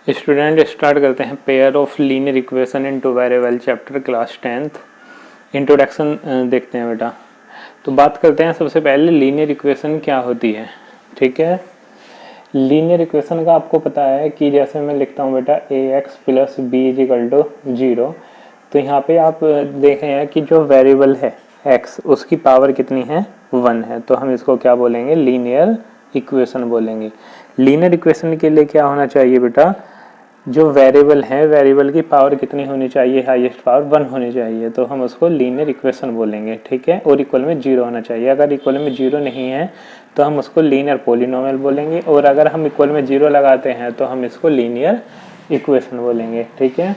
Student start करते हैं pair of linear equation in two variable chapter class 10th। Introduction देखते हैं बेटा। तो बात करते हैं सबसे पहले लीनियर इक्वेशन क्या होती है। ठीक है, लीनियर इक्वेशन का आपको पता है कि जैसे मैं लिखता हूँ बेटा ax plus B is equal to 0। तो यहाँ पे आप देखें हैं कि जो वेरिएबल है x उसकी पावर कितनी है 1 है, तो हम इसको क्या बोलेंगे लीनियर इक्वेशन बोलेंगे। लीनियर इक्वेशन के लिए क्या होना चाहिए बेटा, जो वेरिएबल है वेरिएबल की पावर कितनी होनी चाहिए, हाईएस्ट पावर 1 होनी चाहिए, तो हम उसको लीनियर इक्वेशन बोलेंगे। ठीक है, और इक्वल में 0 होना चाहिए। अगर इक्वल में 0 नहीं है तो हम उसको लीनियर पॉलिनोमियल बोलेंगे, और अगर हम इक्वल में 0 लगाते हैं तो हम इसको लीनियर इक्वेशन बोलेंगे। ठीक है,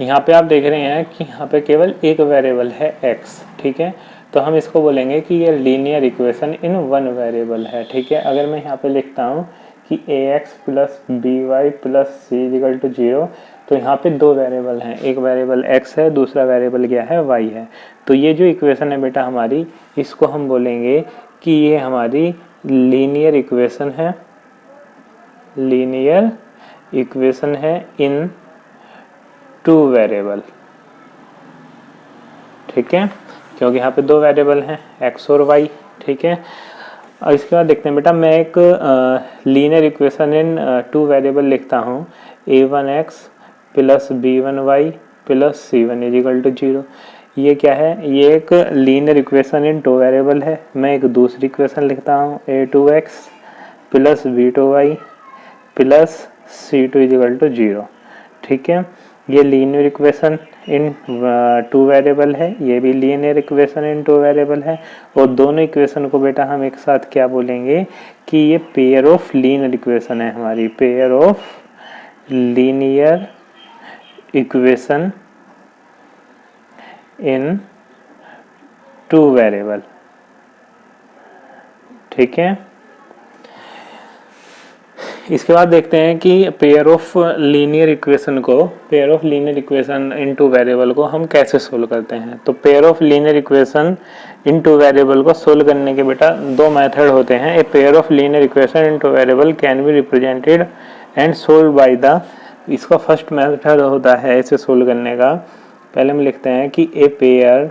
यहाँ पे आप देख रहे हैं कि यहाँ पे केवल एक वेरिएबल है x। ठीक है, तो हम इसको बोलेंगे कि ये linear equation in one variable है। ठीक है, अगर मैं यहाँ पे लिखता हूँ कि ax plus B Y plus C equal to 0, तो यहाँ पे दो वेरिएबल हैं, एक वेरिएबल x है, दूसरा वेरिएबल क्या है y है। तो ये जो इक्वेशन है बेटा हमारी, इसको हम बोलेंगे कि ये हमारी लीनियर इक्वेशन है, लीनियर इक्वेशन है इन टू वेरिएबल। ठीक है, क्योंकि यहाँ पे दो वेरिएबल हैं x और y। ठीक है, और इसके बाद देखते हैं बेटा, मैं एक linear equation in two variable लिखता हूँ a1x plus b1y plus c1 is equal to 0। ये क्या है, ये एक linear equation in two variable है। मैं एक दूसरी इक्वेशन लिखता हूँ a2x plus b2y plus c2 is equal to 0। ठीक है, ये linear equation in two variable है, ये भी linear equation in two variable है, और दोनों इक्वेशन को बेटा हम एक साथ क्या बोलेंगे कि ये पेयर ऑफ लीनियर इक्वेशन है हमारी, pair of linear equation in two variable. ठीक है, इसके बाद देखते हैं कि पेयर ऑफ लीनियर इक्वेशन को, pair of linear equation in two variable को हम कैसे सोल्व करते हैं। तो pair of linear equation in two variable को सोल्व करने के बेटा दो मेथड होते हैं। A pair of linear equation in two variable can be represented and solve by the, इसका फर्स्ट मेथड होता है इसे सोल्व करने का। पहले हम लिखते हैं कि a pair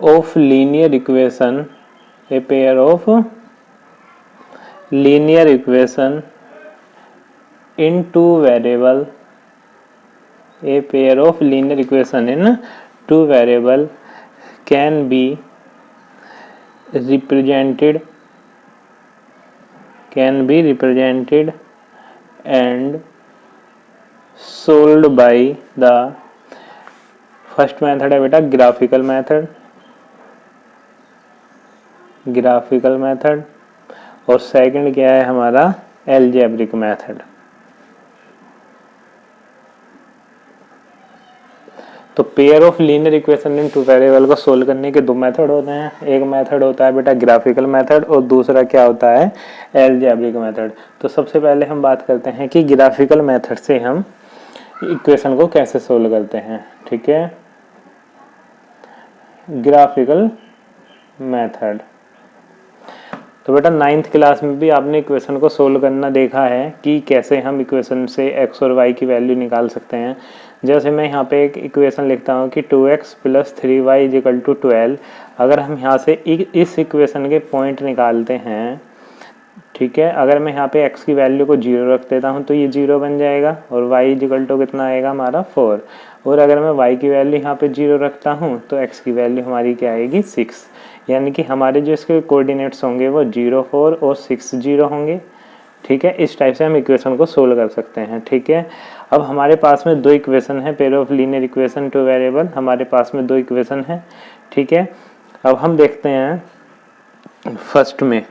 of linear equation, a pair of linear equation in two variable, a pair of linear equation in two variable can be represented and solved by the, first method है बेटा graphical method, और second क्या है हमारा algebraic method. तो pair of linear equation in two variable को solve करने के दो मेथड होते हैं। एक मेथड होता है बेटा ग्राफिकल मेथड, और दूसरा क्या होता है एल्जेब्रिक मेथड। तो सबसे पहले हम बात करते हैं कि ग्राफिकल मेथड से हम इक्वेशन को कैसे सोल्व करते हैं। ठीक है, ग्राफिकल मेथड, तो बेटा 9th क्लास में भी आपने इक्वेशन को सोल्व करना देखा है कि कैसे हम इक्वेशन से x और y की वैल्यू निकाल सकते हैं। जैसे मैं यहाँ पे एक इक्वेशन लिखता हूँ कि 2x plus 3y is equal to 12। अगर हम यहाँ से इस इक्वेशन के पॉइंट निकालते हैं, ठीक है, अगर मैं यहाँ पे x की वैल्यू को 0 रख देता हूँ तो ये 0 बन जाएगा, और y इज इक्वल टू कितना आएगा हमारा 4। और अगर मैं y की वैल्यू यहाँ पे 0 रखता हूँ तो x की वैल्यू हमारी क्या आएगी 6। यानी कि हमारे जो इसके कोऑर्डिनेट्स होंगे वो 0 4 और 6 0 होंगे। ठीक है, इस टाइप से हम इक्वेशन को सोल्व कर सकते हैं। ठीक है, अब हमारे पास में दो इक्वेशन है, pair of linear equation two variable, हमारे पास में दो इक्वेशन है। ठीक है, अब हम देखते हैं फर्स्ट में,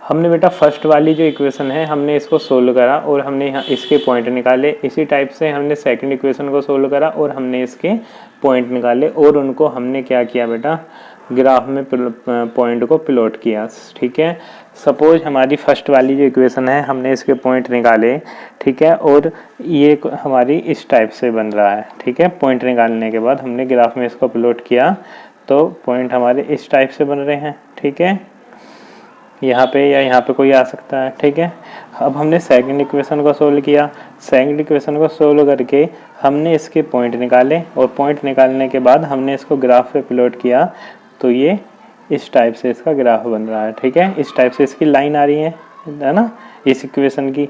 हमने बेटा फर्स्ट वाली जो इक्वेशन है हमने इसको सोल्व करा और हमने यहाँ इसके पॉइंट निकाले। इसी टाइप से हमने सेकंड इक्वेशन को सोल्व करा और हमने इसके पॉइंट निकाले, और उनको हमने क्या किया बेटा ग्राफ में पॉइंट को प्लॉट किया। ठीक है, सपोज हमारी फर्स्ट वाली जो इक्वेशन है हमने इसके पॉइंट निकाले। ठीक है, और ये हमारी इस टाइप से बन रहा है। ठीक है, पॉइंट निकालने के बाद हमने ग्राफ में इसको प्लॉट किया तो पॉइंट हमारे इस टाइप से बन रहे हैं। ठीक है, यहाँ पे या यहाँ पे कोई आ सकता है, ठीक है। अब हमने सेकंड इक्वेशन को सोल्व किया, सेकंड इक्वेशन को सोल्व करके हमने इसके पॉइंट निकाले और पॉइंट निकालने के बाद हमने इसको ग्राफ पे प्लॉट किया, तो ये इस टाइप से इसका ग्राफ बन रहा है, ठीक है। इस टाइप से इसकी लाइन आ रही है ना, इस इक्वेशन की।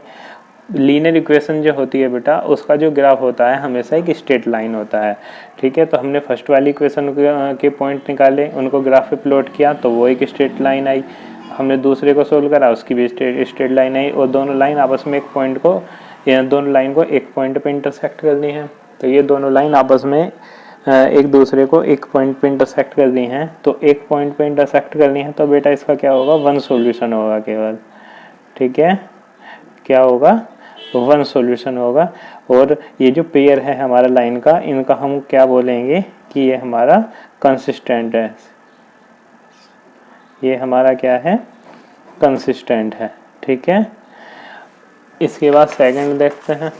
लीनियर इक्वेशन जो होती है बेटा, उसका जो ग्राफ होता है हमेशा एक स्ट्रेट लाइन होता है, ठीक है। तो हमने फर्स्ट वाली इक्वेशन के पॉइंट निकाले, उनको ग्राफ पे प्लॉट किया, तो वो एक स्ट्रेट लाइन आई। हमने दूसरे को सोल्व करा, उसकी भी स्ट्रेट लाइन आई, और दोनों लाइन आपस में एक पॉइंट को, दोनों लाइन को एक पॉइंट पे इंटरसेक्ट करनी है। तो ये दोनों लाइन आपस में एक दूसरे को एक पॉइंट पे इंटरसेक्ट करनी है, तो एक पॉइंट पे इंटरसेक्ट करनी है, तो बेटा इसका क्या होगा, वन सॉल्यूशन होगा केवल, ठीक है। क्या होगा, वन सॉल्यूशन होगा। और ये जो पेयर है हमारा लाइन का, इनका हम क्या बोलेंगे कि ये हमारा कंसिस्टेंट है, ये हमारा क्या है, कंसिस्टेंट है, ठीक है। इसके बाद सेकंड देखते हैं।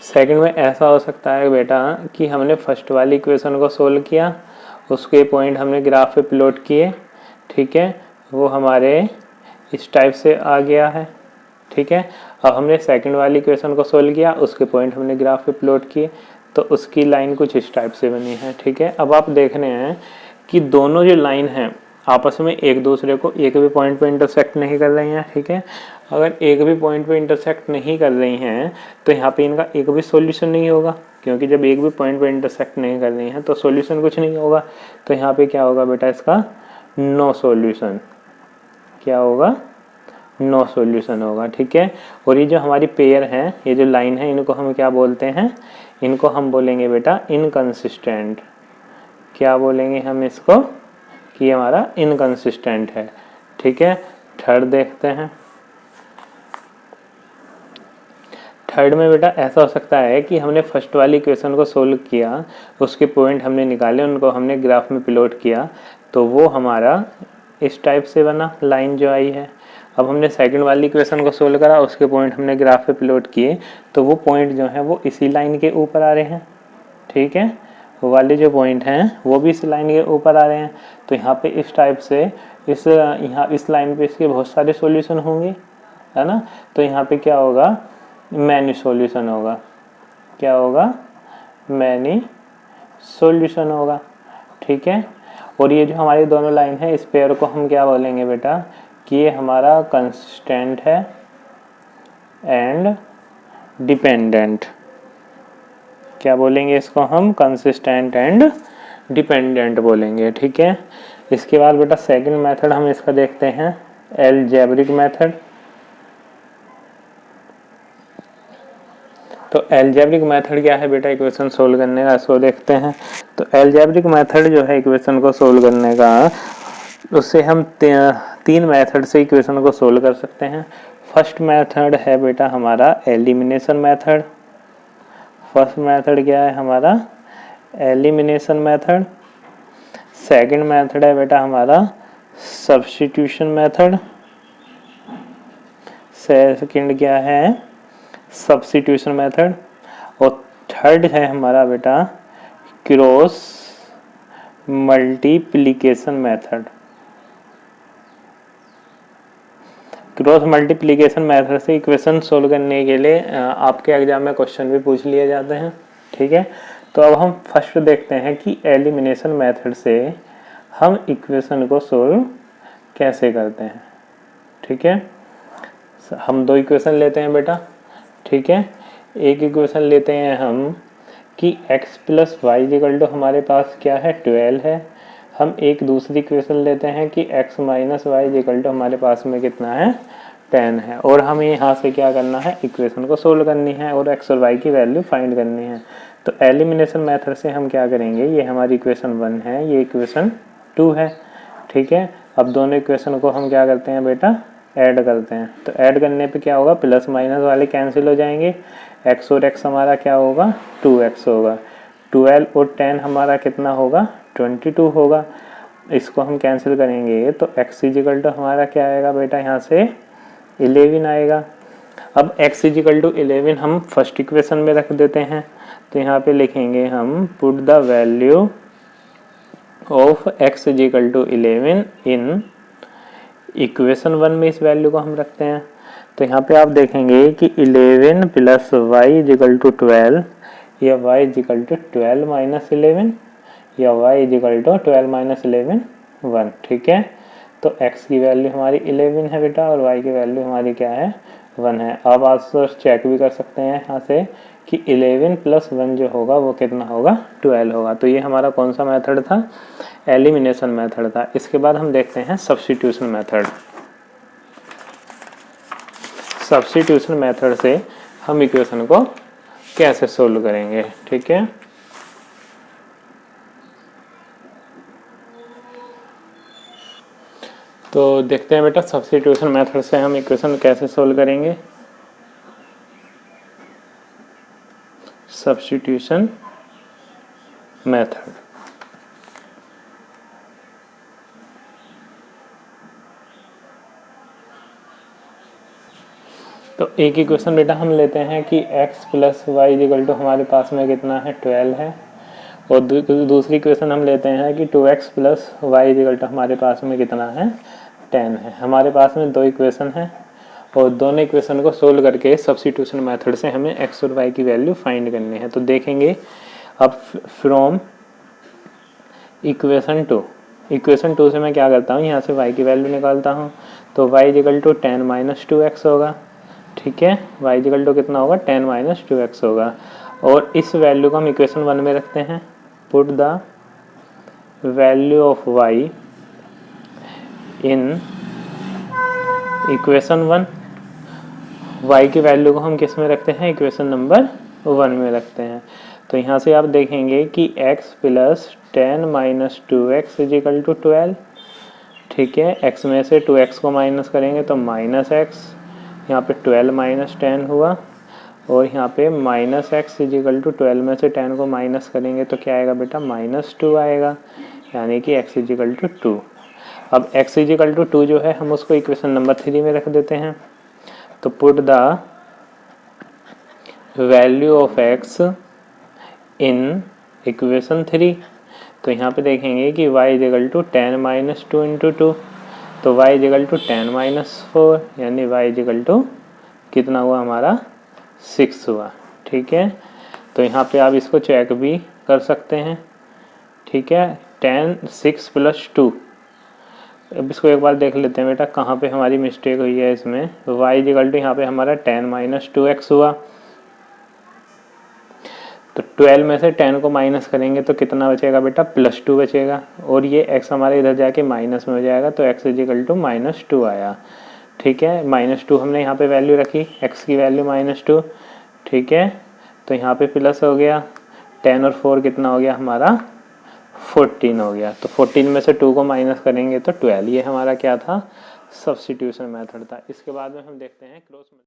सेकंड में ऐसा हो सकता है बेटा कि हमने फर्स्ट वाली इक्वेशन को सोल्व किया, उसके पॉइंट हमने ग्राफ पे प्लॉट किए, ठीक है, वो हमारे इस टाइप से आ गया है, ठीक है। अब हमने सेकंड वाली इक्वेशन को सोल्व किया, उसके पॉइंट हमने ग्राफ पे प्लॉट किए, तो उसकी लाइन कुछ इस टाइप से बनी है, ठीक है। अब आप देख रहे हैं कि दोनों जो लाइन हैं आपस में एक दूसरे को एक भी पॉइंट पे इंटरसेक्ट नहीं कर रही हैं, ठीक है। अगर एक भी पॉइंट पे इंटरसेक्ट नहीं कर रही हैं तो यहाँ पे इनका एक भी सॉल्यूशन नहीं होगा, क्योंकि जब एक भी पॉइंट पे इंटरसेक्ट नहीं कर रही हैं तो सॉल्यूशन कुछ नहीं होगा। तो यहाँ पे क्या होगा बेटा, इसका नो सॉल्यूशन, क्या होगा, नो सॉल्यूशन होगा, ठीक है। और ये जो हमारी पेयर है, ये जो लाइन है, इनको हम क्या बोलते हैं, इनको हम बोलेंगे बेटा इनकंसिस्टेंट। क्या बोलेंगे हम इसको, कि हमारा इनकंसिस्टेंट है, ठीक है। थर्ड देखते हैं। थर्ड में बेटा ऐसा हो सकता है कि हमने फर्स्ट वाली इक्वेशन को सोल्व किया, उसके पॉइंट हमने निकाले, उनको हमने ग्राफ में प्लॉट किया, तो वो हमारा इस टाइप से बना, लाइन जो आई है। अब हमने सेकंड वाली इक्वेशन को सोल्व करा, उसके पॉइंट हमने ग्राफ पे प्लॉट किए, तो वो पॉइंट जो है वो इसी लाइन के ऊपर आ रहे हैं, ठीक है। वो वाले जो पॉइंट हैं वो भी इस लाइन के ऊपर आ रहे हैं। तो यहाँ पे इस टाइप से इस लाइन पे इसके बहुत सारे सॉल्यूशन होंगे, है ना। तो यहाँ पे क्या होगा, मैनी सॉल्यूशन होगा, क्या होगा, मैनी सॉल्यूशन होगा, ठीक है। और ये जो हमारी दोनों लाइन है, इस पेयर को हम क्या बोलेंगे बेटा, कि ये हमारा कंसिस्टेंट है एंड डिपेंडेंट। क्या बोलेंगे इसको हम, कंसिस्टेंट एंड डिपेंडेंट बोलेंगे, ठीक है। इसके बाद बेटा सेकंड मेथड हम इसका देखते हैं, अलजेब्रिक मेथड। तो अलजेब्रिक मेथड क्या है बेटा इक्वेशन सोल्व करने का, इसको देखते हैं। तो अलजेब्रिक मेथड जो है इक्वेशन को सोल्व करने का, उससे हम तीन मेथड से इक्वेशन को सोल्व कर सकते हैं। फर्स्ट मेथड है बेटा हमारा एलिमिनेशन मेथड। फर्स्ट मेथड क्या है हमारा, एलिमिनेशन मेथड। सेकंड मेथड है बेटा हमारा सब्स्टिट्यूशन मेथड। सेकंड क्या है, सब्स्टिट्यूशन मेथड। और थर्ड है हमारा बेटा cross multiplication method. Cross multiplication method से इक्वेशन सोल्व करने के लिए आपके एग्जाम में क्वेश्चन भी पूछ लिए जाते हैं, ठीक है। तो अब हम फर्स्ट देखते हैं कि एलिमिनेशन मेथड से हम इक्वेशन को सोल्व कैसे करते हैं, ठीक है। हम दो इक्वेशन लेते हैं बेटा, ठीक है। एक इक्वेशन लेते हैं हम कि x plus Y equal to हमारे पास क्या है, 12 है। हम एक दूसरी इक्वेशन लेते हैं कि x minus Y equal to हमारे पास में कितना है, 10 है। और हमें यहाँ से क्या करना है, इक्वेशन को सोल्व करनी है और x और y की वैल्यू फाइंड करनी है। तो एलिमिनेशन मेथड से हम क्या करेंगे, ये हमारी इक्वेशन 1 है, ये इक्वेशन 2 है, ठीक है। अब दोनों इक्वेशन को हम क्या करते हैं बेटा, ऐड करते हैं। तो ऐड करने पे क्या होगा, प्लस माइनस वाले कैंसिल हो जाएंगे, x और x हमारा क्या होगा, 2x होगा। 12 और 10 हमारा कितना होगा, 22 होगा। इसको हम कैंसिल करेंगे तो x इजिकल टू हमारा क्या आएगा बेटा, यहाँ से 11 आएगा। अब x इजिकल टू 11 हम फर्स्ट इक्वेशन में रख देते हैं। तो यहाँ पे लिखेंगे हम put the value of x is equal to 11 in equation 1 में इस वैल्यू को हम रखते हैं। तो यहाँ पे आप देखेंगे कि 11 plus Y is equal to 12 या y is equal to 12 minus 11 या y is equal to 12 minus 11 1। ठीक है, तो x की वैल्यू हमारी 11 है बेटा और y की वैल्यू हमारी क्या है 1 है। अब आप चेक भी कर सकते हैं यहाँ से कि 11 प्लस 1 जो होगा वो कितना होगा 12 होगा। तो ये हमारा कौन सा मेथड था, एलिमिनेशन मेथड था। इसके बाद हम देखते हैं सब्स्टिट्यूशन मेथड। सब्स्टिट्यूशन मेथड से हम इक्वेशन को कैसे सोल्व करेंगे। ठीक है, तो देखते हैं बेटा सब्स्टिट्यूशन मेथड से हम इक्वेशन कैसे सोल्व करेंगे। सब्स्टिट्यूशन मेथड, तो एक इक्वेशन बेटा हम लेते हैं कि x plus Y equal to हमारे पास में कितना है 12 है, और दूसरी इक्वेशन हम लेते हैं कि 2x plus Y equal to हमारे पास में कितना है 10 है। हमारे पास में दो इक्वेशन है और दोनों इक्वेशन को सोल्व करके सब्स्टिट्यूशन मेथड से हमें x और y की वैल्यू फाइंड करनी है। तो देखेंगे अब फ्रॉम इक्वेशन 2 से मैं क्या करता हूँ, यहाँ से y की वैल्यू निकालता हूँ। तो y equal to 10 minus 2x होगा। ठीक है, y इक्वल टू कितना होगा 10 माइनस 2x होगा, और इस वैल्यू को हम इक्वेशन 1 में रखते हैं। Put the value of y in equation 1। y की वैल्यू को हम किस में रखते हैं, इक्वेशन नंबर 1 में रखते हैं। तो यहाँ से आप देखेंगे कि x plus 10 minus 2x is equal to 12। ठीक है, x में से 2x को माइनस करेंगे तो माइनस x, यहाँ पे 12 माइनस 10 हुआ, और यहाँ पे minus x is equal to 12 में से 10 को माइनस करेंगे तो क्या आएगा बेटा माइनस 2 आएगा, यानी कि x इज इक्वल टू 2। अब x इज इक्वल टू 2 जो है हम उसको इक्वेशन नंबर 3 में रख देते हैं। तो put the value of x in equation 3। तो यहाँ पे देखेंगे कि y is equal to 10 minus 2 into 2, तो y is equal to 10 minus 4, यानी y इज इक्वल टू कितना हुआ हमारा 6 हुआ। ठीक है, तो यहाँ पे आप इसको चेक भी कर सकते हैं। ठीक है, 6 प्लस 2, अब इसको एक बार देख लेते हैं बेटा कहाँ पे हमारी मिस्टेक हुई है इसमें। y इज इक्वल टू यहाँ पे हमारा 10 माइनस 2x हुआ, तो 12 में से 10 को माइनस करेंगे तो कितना बचेगा बेटा प्लस 2 बचेगा, और ये x हमारे इधर जाके माइनस में हो जाएगा, तो x is equal to minus 2 आया। ठीक है, माइनस 2 हमने यहाँ पे वैल्यू रखी, x की वैल्यू माइनस 2। ठीक है, तो यहाँ पे प्लस हो गया, 10 और 4 कितना हो गया हमारा 14 हो गया। तो 14 में से 2 को माइनस करेंगे तो 12। ये हमारा क्या था, सब्स्टिट्यूशन मेथड था। इसके बाद में हम देखते हैं क्रॉस